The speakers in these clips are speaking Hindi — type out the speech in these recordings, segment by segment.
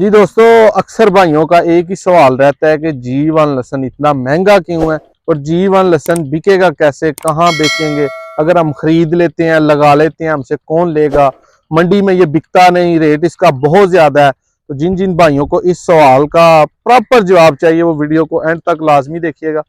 जी दोस्तों, अक्सर भाइयों का एक ही सवाल रहता है कि G1 लहसुन इतना महंगा क्यों है और G1 लहसुन बिकेगा कैसे, कहाँ बेचेंगे? अगर हम खरीद लेते हैं, लगा लेते हैं, हमसे कौन लेगा? मंडी में ये बिकता नहीं, रेट इसका बहुत ज्यादा है। तो जिन जिन भाइयों को इस सवाल का प्रॉपर जवाब चाहिए वो वीडियो को एंड तक लाजमी देखिएगा।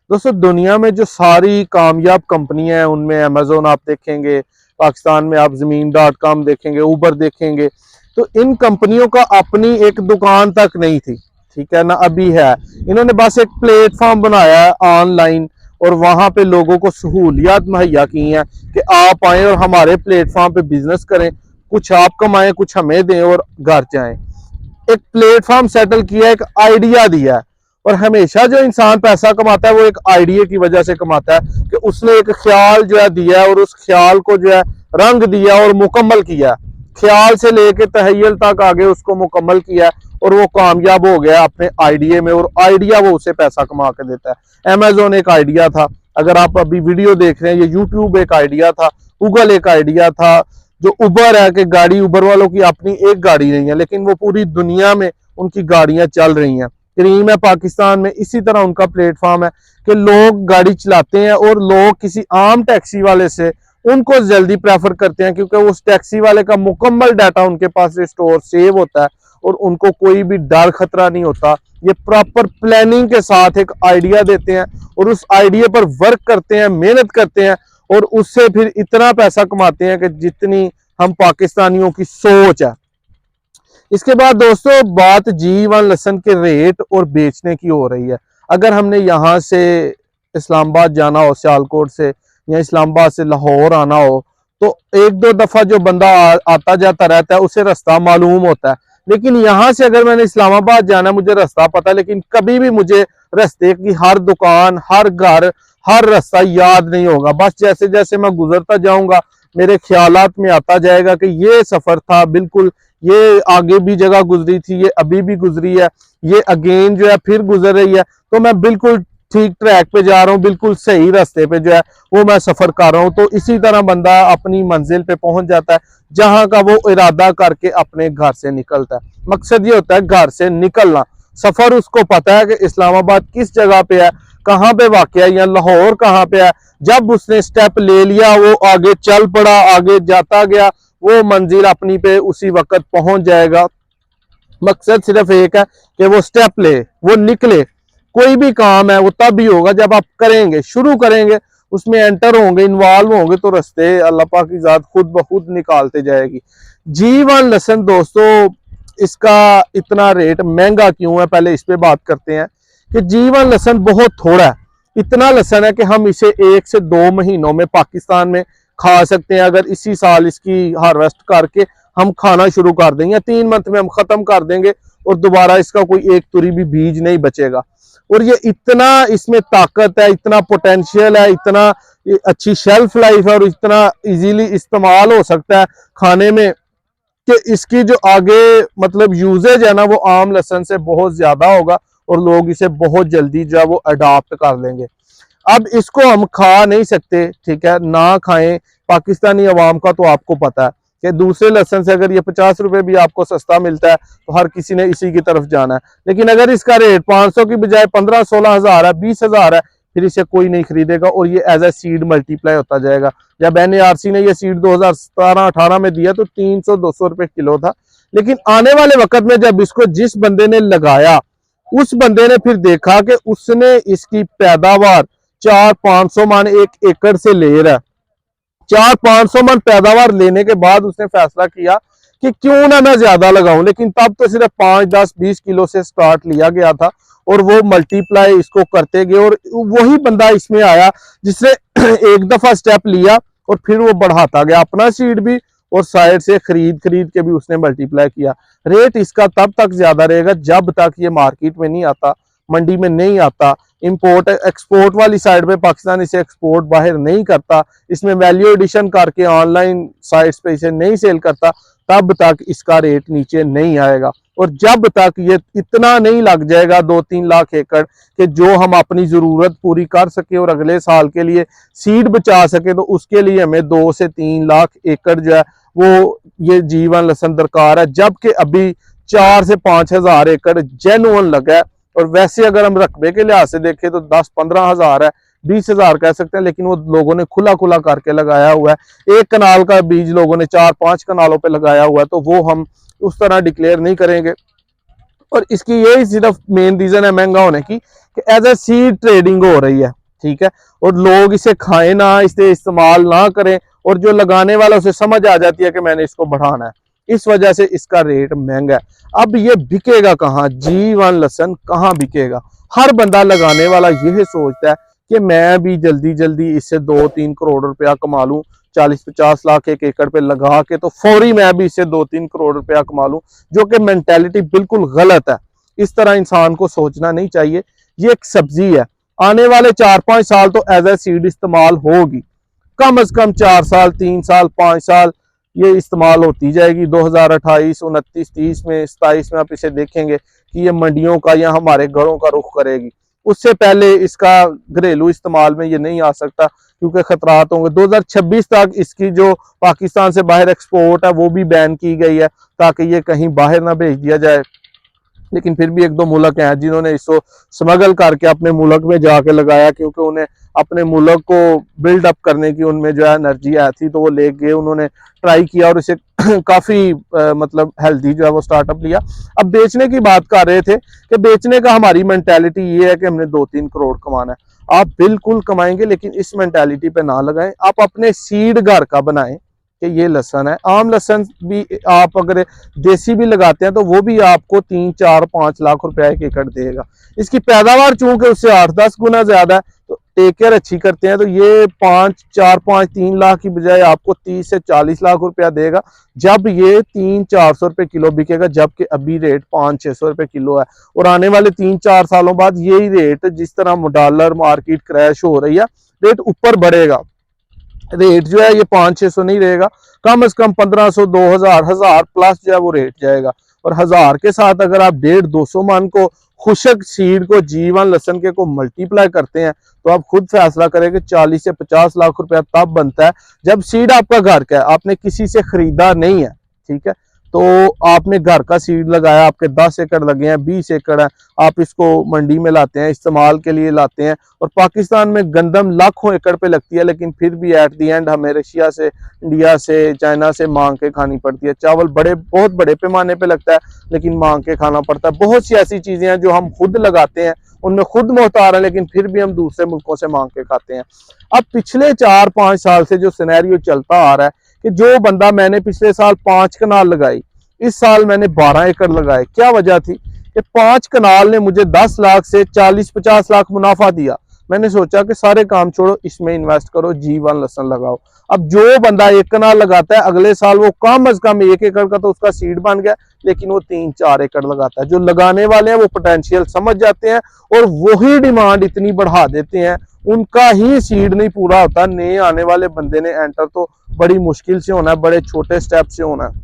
दोस्तों, दुनिया में जो सारी कामयाब कंपनियां हैं उनमें अमेजोन आप देखेंगे, पाकिस्तान में आप ज़मीन.com देखेंगे, उबर देखेंगे, तो इन कंपनियों का अपनी एक दुकान तक नहीं थी, ठीक है ना, अभी है। इन्होंने बस एक प्लेटफॉर्म बनाया है ऑनलाइन और वहां पे लोगों को सहूलियत मुहैया की हैं कि आप आए और हमारे प्लेटफॉर्म पे बिजनेस करें, कुछ आप कमाएं, कुछ हमें दें और घर जाएं। एक प्लेटफॉर्म सेटल किया, एक आइडिया दिया है। और हमेशा जो इंसान पैसा कमाता है वो एक आइडिया की वजह से कमाता है कि उसने एक ख्याल जो है दिया है और उस ख्याल को जो है रंग दिया और मुकम्मल किया, ख्याल से लेके तहय्युल तक आगे उसको मुकम्मल किया और वो कामयाब हो गया अपने आइडिया में, और आइडिया वो उसे पैसा कमा के देता है। अमेजोन एक आइडिया था, अगर आप अभी वीडियो देख रहे हैं, ये यूट्यूब एक आइडिया था, गूगल एक आइडिया था, जो उबर है कि गाड़ी, उबर वालों की अपनी एक गाड़ी नहीं है लेकिन वो पूरी दुनिया में उनकी गाड़ियां चल रही हैं। क्रीम है पाकिस्तान में, इसी तरह उनका प्लेटफॉर्म है कि लोग गाड़ी चलाते हैं और लोग किसी आम टैक्सी वाले से उनको जल्दी प्रेफर करते हैं क्योंकि उस टैक्सी वाले का मुकम्मल डाटा उनके पास स्टोर सेव होता है और उनको कोई भी डर खतरा नहीं होता। ये प्रॉपर प्लानिंग के साथ एक आइडिया देते हैं और उस आइडिया पर वर्क करते हैं, मेहनत करते हैं और उससे फिर इतना पैसा कमाते हैं कि जितनी हम पाकिस्तानियों की सोच है। इसके बाद दोस्तों बात G1 लहसुन के रेट और बेचने की हो रही है। अगर हमने यहाँ से इस्लामाबाद जाना हो, सियालकोट से, या इस्लामाबाद से लाहौर आना हो, तो एक दो दफा जो बंदा आता जाता रहता है उसे रास्ता मालूम होता है। लेकिन यहाँ से अगर मैंने इस्लामाबाद जाना, मुझे रास्ता पता है लेकिन कभी भी मुझे रास्ते की हर दुकान, हर घर, हर रास्ता याद नहीं होगा। बस जैसे जैसे मैं गुजरता जाऊंगा मेरे ख्यालात में आता जाएगा कि ये सफर था, बिल्कुल ये आगे भी जगह गुजरी थी, ये अभी भी गुजरी है, ये अगेन जो है फिर गुजर रही है, तो मैं बिल्कुल ठीक ट्रैक पे जा रहा हूँ, बिल्कुल सही रास्ते पे जो है वो मैं सफर कर रहा हूँ। तो इसी तरह बंदा अपनी मंजिल पे पहुंच जाता है जहां का वो इरादा करके अपने घर से निकलता है। मकसद ये होता है घर से निकलना। सफर उसको पता है कि इस्लामाबाद किस जगह पे है, कहाँ पे वाक़ है, या लाहौर कहाँ पे है। जब उसने स्टेप ले लिया, वो आगे चल पड़ा, आगे जाता गया, वो मंजिल अपनी पे उसी वक्त पहुंच जाएगा। मकसद सिर्फ एक है कि वो स्टेप ले, वो निकले। कोई भी काम है वो तब भी होगा जब आप करेंगे, शुरू करेंगे, उसमें एंटर होंगे, इन्वॉल्व होंगे, तो रास्ते अल्लाह पाक की जात खुद ब खुद निकालते जाएगी। G1 लहसुन दोस्तों, इसका इतना रेट महंगा क्यों है, पहले इस पे बात करते हैं कि G1 लहसुन बहुत थोड़ा है। इतना लहसुन है कि हम इसे 1 से 2 महीनों में पाकिस्तान में खा सकते हैं। अगर इसी साल इसकी हार्वेस्ट करके हम खाना शुरू कर देंगे, 3 मंथ में हम खत्म कर देंगे और दोबारा इसका कोई एक तुरी भी बीज नहीं बचेगा। और ये इतना, इसमें ताकत है, इतना पोटेंशियल है, इतना अच्छी शेल्फ लाइफ है और इतना इजीली इस्तेमाल हो सकता है खाने में कि इसकी जो आगे मतलब यूजेज है ना वो आम लहसुन से बहुत ज्यादा होगा और लोग इसे बहुत जल्दी जो है वो अडॉप्ट कर लेंगे। अब इसको हम खा नहीं सकते, ठीक है, ना खाएं। पाकिस्तानी अवाम का तो आपको पता है कि दूसरे लहसुन से अगर ये 50 रुपए भी आपको सस्ता मिलता है तो हर किसी ने इसी की तरफ जाना है। लेकिन अगर इसका रेट 500 की बजाय 15-16 हजार है, 20 हजार है, फिर इसे कोई नहीं खरीदेगा और ये एज ए सीड मल्टीप्लाई होता जाएगा। जब NARC ने ये सीड 2017-18 में दिया तो 300-200 रुपए किलो था। लेकिन आने वाले वक्त में जब इसको जिस बंदे ने लगाया, उस बंदे ने फिर देखा कि उसने इसकी पैदावार 400-500 मन एक एकड़ से ले रहा है। 400-500 मन पैदावार लेने के बाद उसने फैसला किया कि क्यों ना मैं ज्यादा लगाऊं। लेकिन तब तो सिर्फ 5-10-20 किलो से स्टार्ट लिया गया था और वो मल्टीप्लाई इसको करते गए और वही बंदा इसमें आया जिसने एक दफा स्टेप लिया और फिर वो बढ़ाता गया अपना सीड भी और साइड से खरीद के भी उसने मल्टीप्लाई किया। रेट इसका तब तक ज्यादा रहेगा जब तक ये मार्केट में नहीं आता, मंडी में नहीं आता। इंपोर्ट एक्सपोर्ट वाली साइड पे पाकिस्तान इसे एक्सपोर्ट बाहर नहीं करता, इसमें वैल्यू एडिशन करके ऑनलाइन साइट्स पे इसे नहीं सेल करता, तब तक इसका रेट नीचे नहीं आएगा। और जब तक ये इतना नहीं लग जाएगा 2-3 लाख एकड़ कि जो हम अपनी जरूरत पूरी कर सके और अगले साल के लिए सीड बचा सके, तो उसके लिए हमें 2 से 3 लाख एकड़ जो है वो ये G1 लहसुन दरकार है। जबकि अभी 4 से 5 हजार एकड़ जेन्युइन लगा है। और वैसे अगर हम रकबे के लिहाज से देखें तो 10-15 हजार है, 20 हजार कह सकते हैं, लेकिन वो लोगों ने खुला खुला करके लगाया हुआ है। एक कनाल का बीज लोगों ने 4-5 कनालों पे लगाया हुआ है, तो वो हम उस तरह डिक्लेयर नहीं करेंगे। और इसकी यही सिर्फ मेन रीजन है महंगा होने की कि एज ए सीड ट्रेडिंग हो रही है, ठीक है। और लोग इसे खाएं ना, इसे इस्तेमाल ना करें, और जो लगाने वाला उसे समझ आ जाती है कि मैंने इसको बढ़ाना है, इस वजह से इसका रेट महंगा है। अब ये बिकेगा कहाँ? G1 लहसन कहाँ बिकेगा? हर बंदा लगाने वाला यही सोचता है कि मैं भी जल्दी जल्दी इससे 2-3 करोड़ रुपया कमा लूं, 40-50 लाख एक एकड़ पे लगा के तो फौरी मैं भी इससे 2-3 करोड़ रुपया कमा लूं, जो कि मेंटेलिटी बिल्कुल गलत है। इस तरह इंसान को सोचना नहीं चाहिए। ये एक सब्जी है, आने वाले 4-5 साल तो एज ए सीड इस्तेमाल होगी, कम से कम 4 साल, 3 साल, 5 साल ये इस्तेमाल होती जाएगी। 2028, 29, 30 में, 27 में आप इसे देखेंगे कि ये मंडियों का या हमारे घरों का रुख करेगी। उससे पहले इसका घरेलू इस्तेमाल में ये नहीं आ सकता, क्योंकि खतरात होंगे। 2026 तक इसकी जो पाकिस्तान से बाहर एक्सपोर्ट है वो भी बैन की गई है, ताकि ये कहीं बाहर ना भेज दिया जाए। लेकिन फिर भी 1-2 मुल्क हैं जिन्होंने इसको स्मगल करके अपने मुल्क में जाके लगाया, क्योंकि उन्हें अपने मुल्क को बिल्ड अप करने की उनमें जो है एनर्जी आई थी, तो वो ले गए, उन्होंने ट्राई किया और इसे काफी मतलब हेल्दी जो है वो स्टार्टअप लिया। अब बेचने की बात कर रहे थे कि बेचने का हमारी मेंटालिटी ये है कि हमने 2-3 करोड़ कमाना है। आप बिल्कुल कमाएंगे, लेकिन इस मेंटालिटी पे ना लगाएं। आप अपने सीड घर का बनाएं कि ये लहसन है। आम लहसन भी आप अगर देसी भी लगाते हैं तो वो भी आपको 3-4-5 लाख रुपया एक एकड़ देगा। इसकी पैदावार चूंकि उससे 8-10 गुना ज्यादा है, तो टेक केयर अच्छी करते हैं तो ये 3 लाख की बजाय आपको 30 से 40 लाख रुपया देगा, जब ये 300-400 रुपए किलो बिकेगा, जबकि अभी रेट 500-600 रुपए किलो है। और आने वाले 3-4 सालों बाद यही रेट, जिस तरह डॉलर मार्केट क्रैश हो रही है, रेट ऊपर बढ़ेगा। रेट जो है ये 500-600 नहीं रहेगा, कम से कम 1500, 2000, 1000 प्लस जो है वो रेट जाएगा। और 1000 के साथ अगर आप 150-200 मन को खुशक सीड को G1 लहसन के को मल्टीप्लाई करते हैं, तो आप खुद फैसला करें कि 40 से 50 लाख रुपया तब बनता है जब सीड आपका घर का है, आपने किसी से खरीदा नहीं है, ठीक है। तो आपने घर का सीड लगाया, आपके 10 एकड़ लगे हैं, 20 एकड़ है, आप इसको मंडी में लाते हैं, इस्तेमाल के लिए लाते हैं। और पाकिस्तान में गंदम लाखों एकड़ पे लगती है, लेकिन फिर भी एट दी एंड हमें रशिया से, इंडिया से, चाइना से मांग के खानी पड़ती है। चावल बहुत बड़े पैमाने पे लगता है, लेकिन मांग के खाना पड़ता है। बहुत सी ऐसी चीजें हैं जो हम खुद लगाते हैं, उनमें खुद मोहतार है, लेकिन फिर भी हम दूसरे मुल्कों से मांग के खाते हैं। अब पिछले 4-5 साल से जो सिनेरियो चलता आ रहा है कि जो बंदा, मैंने पिछले साल 5 कनाल लगाई, इस साल मैंने 12 एकड़ लगाए। क्या वजह थी कि 5 कनाल ने मुझे 10 लाख से 40-50 लाख मुनाफा दिया। मैंने सोचा कि सारे काम छोड़ो, इसमें इन्वेस्ट करो, G1 लहसन लगाओ। अब जो बंदा 1 कनाल लगाता है, अगले साल वो कम से कम 1 एकड़ का तो उसका सीड बन गया, लेकिन वो 3-4 एकड़ लगाता है। जो लगाने वाले हैं वो पोटेंशियल समझ जाते हैं और वही डिमांड इतनी बढ़ा देते हैं, उनका ही सीड नहीं पूरा होता। नए आने वाले बंदे ने एंटर तो बड़ी मुश्किल से होना है, बड़े छोटे स्टेप से होना है।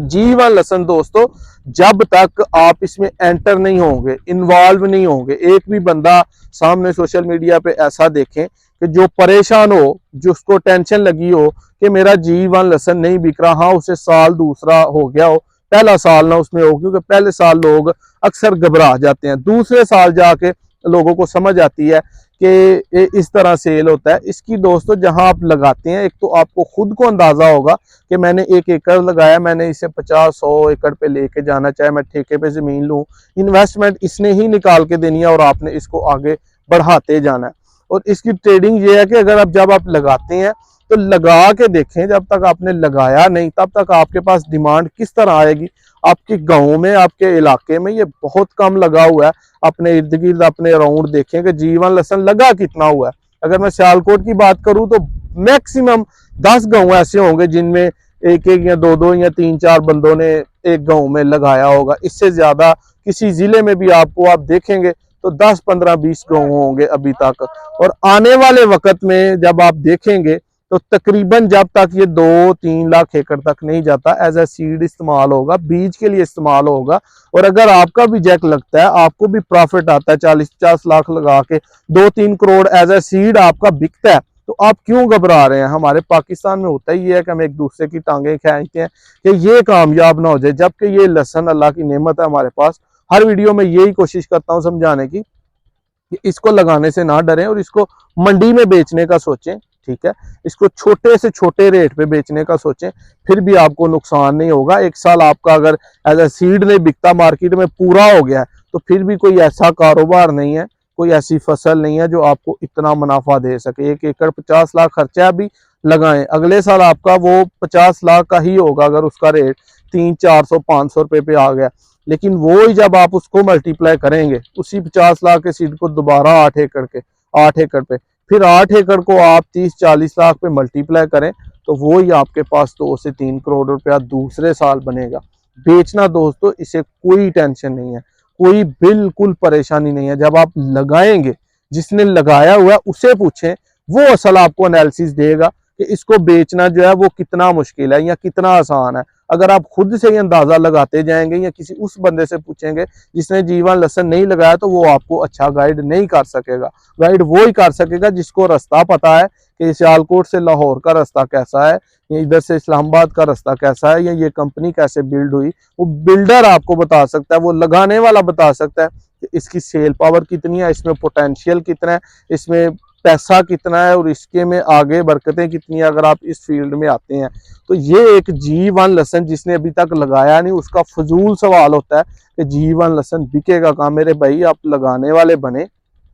G1 लहसन दोस्तों, जब तक आप इसमें एंटर नहीं होंगे, इन्वॉल्व नहीं होंगे, एक भी बंदा सामने सोशल मीडिया पे ऐसा देखें कि जो परेशान हो, जिसको टेंशन लगी हो कि मेरा G1 लहसन नहीं बिक रहा, हाँ उसे साल दूसरा हो गया हो, पहला साल ना उसमें हो, क्योंकि पहले साल लोग अक्सर घबरा जाते हैं, दूसरे साल जाके लोगों को समझ आती है कि इस तरह सेल होता है। इसकी दोस्तों जहां आप लगाते हैं, एक तो आपको खुद को अंदाजा होगा कि मैंने 1 एकड़ लगाया, मैंने इसे 50-100 एकड़ पे लेके जाना, चाहे मैं ठेके पे जमीन लूं, इन्वेस्टमेंट इसने ही निकाल के देनी है और आपने इसको आगे बढ़ाते जाना है। और इसकी ट्रेडिंग ये है कि अगर जब आप लगाते हैं तो लगा के देखें, जब तक आपने लगाया नहीं तब तक आपके पास डिमांड किस तरह आएगी। आपके गाँव में, आपके इलाके में ये बहुत कम लगा हुआ है, अपने इर्द गिर्द अपने अराउंड देखें कि G1 लहसन लगा कितना हुआ है। अगर मैं सियालकोट की बात करूं तो मैक्सिमम 10 गांव ऐसे होंगे जिनमें 1-1 या 2-2 या 3-4 बंदों ने एक गांव में लगाया होगा। इससे ज्यादा किसी जिले में भी आपको आप देखेंगे तो 10, 15, 20 गांव होंगे अभी तक। और आने वाले वक्त में जब आप देखेंगे तो तकरीबन जब तक ये 2-3 लाख एकड़ तक नहीं जाता, एज ए सीड इस्तेमाल होगा, बीज के लिए इस्तेमाल होगा। और अगर आपका भी जैक लगता है, आपको भी प्रॉफिट आता है, 40-50 लाख लगा के 2-3 करोड़ एज ए सीड आपका बिकता है, तो आप क्यों घबरा रहे हैं? हमारे पाकिस्तान में होता ही है कि हम एक दूसरे की टांगें खींचते हैं कि ये कामयाब ना हो जाए, जबकि ये लहसन अल्लाह की नेमत है हमारे पास। हर वीडियो में यही कोशिश करता हूँ समझाने की कि इसको लगाने से ना डरें और इसको मंडी में बेचने का सोचें, ठीक है। इसको छोटे से छोटे रेट पे बेचने का सोचें, फिर भी आपको नुकसान नहीं होगा। एक साल आपका अगर एज ए सीड नहीं बिकता, मार्केट में पूरा हो गया, तो फिर भी कोई ऐसा कारोबार नहीं है, कोई ऐसी फसल नहीं है जो आपको इतना मुनाफा दे सके। 1 एकड़ 50 लाख खर्चा भी लगाएं, अगले साल आपका वो 50 लाख का ही होगा अगर उसका रेट 300-400-500 रुपए पे आ गया। लेकिन वो ही जब आप उसको मल्टीप्लाई करेंगे, उसी 50 लाख के सीड को दोबारा 8 एकड़ पे, फिर 8 एकड़ को आप 30-40 लाख पे मल्टीप्लाई करें, तो वो ही आपके पास 2 से 3 करोड़ रुपया दूसरे साल बनेगा। बेचना दोस्तों, इसे कोई टेंशन नहीं है, कोई बिल्कुल परेशानी नहीं है। जब आप लगाएंगे, जिसने लगाया हुआ है उसे पूछें, वो असल आपको एनालिसिस देगा कि इसको बेचना जो है वो कितना मुश्किल है या कितना आसान है। अगर आप खुद से ही अंदाजा लगाते जाएंगे या किसी उस बंदे से पूछेंगे जिसने जीवन लहसन नहीं लगाया, तो वो आपको अच्छा गाइड नहीं कर सकेगा। गाइड वो ही कर सकेगा जिसको रास्ता पता है कि सियालकोट से लाहौर का रास्ता कैसा है, या इधर से इस्लामाबाद का रास्ता कैसा है, या ये कंपनी कैसे बिल्ड हुई। वो बिल्डर आपको बता सकता है, वो लगाने वाला बता सकता है कि इसकी सेल पावर कितनी है, इसमें पोटेंशियल कितना है, इसमें पैसा कितना है और इसके में आगे बरकतें कितनी है अगर आप इस फील्ड में आते हैं। तो ये एक G1 लहसन जिसने अभी तक लगाया नहीं, उसका फजूल सवाल होता है कि G1 लहसन बिकेगा कहाँ। मेरे भाई आप लगाने वाले बने,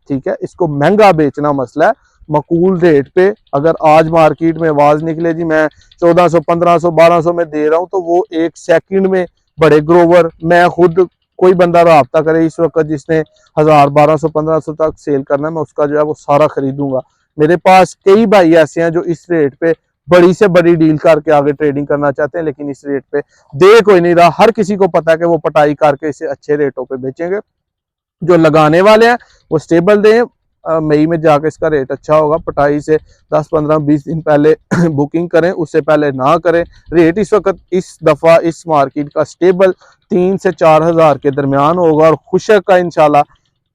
ठीक है। इसको महंगा बेचना मसला है, मकूल रेट पे अगर आज मार्केट में आवाज निकले जी मैं 1400 1500 1200 में दे रहा हूँ, तो वो 1 सेकंड में बड़े ग्रोवर, मैं खुद कोई बंदा राब्ता करे इस वक्त जिसने 1000 1200 1500 तक सेल करना है, मैं उसका जो है वो सारा खरीदूंगा। मेरे पास कई भाई ऐसे हैं जो इस रेट पे बड़ी से बड़ी डील करके आगे ट्रेडिंग करना चाहते हैं, लेकिन इस रेट पे दे कोई नहीं रहा। हर किसी को पता है कि वो पटाई करके इसे अच्छे रेटों पे बेचेंगे। जो लगाने वाले हैं वो स्टेबल दें, मई में जाकर इसका रेट अच्छा होगा। पटाई से 10 15 20 दिन पहले बुकिंग करें, उससे पहले ना करें। रेट इस वक्त इस दफ़ा इस मार्केट का स्टेबल 3 से 4 हज़ार के दरमियान होगा और खुशक का इंशाल्लाह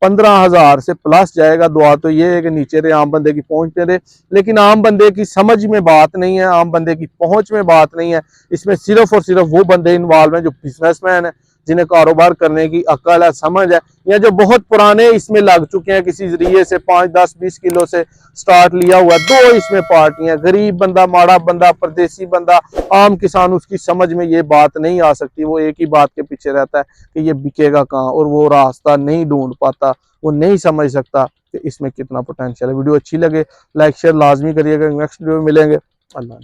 15,000 से प्लस जाएगा। दुआ तो ये है कि नीचे रहे, आम बंदे की पहुंच पे रहे, लेकिन आम बंदे की समझ में बात नहीं है, आम बंदे की पहुंच में बात नहीं है। इसमें सिर्फ और सिर्फ वो बंदे इन्वॉल्व हैं जो बिजनेसमैन है, जिन्हें कारोबार करने की अकल है, समझ है, या जो बहुत पुराने इसमें लग चुके हैं, किसी जरिए से 5 10 20 किलो से स्टार्ट लिया हुआ। दो इसमें पार्टियां, गरीब बंदा, माड़ा बंदा, परदेसी बंदा, आम किसान, उसकी समझ में ये बात नहीं आ सकती। वो एक ही बात के पीछे रहता है कि ये बिकेगा कहाँ, और वो रास्ता नहीं ढूंढ पाता, वो नहीं समझ सकता कि इसमें कितना पोटेंशियल है। वीडियो अच्छी लगे लाइक शेयर लाजमी करिएगा। नेक्स्ट वीडियो में मिलेंगे। अल्लाह।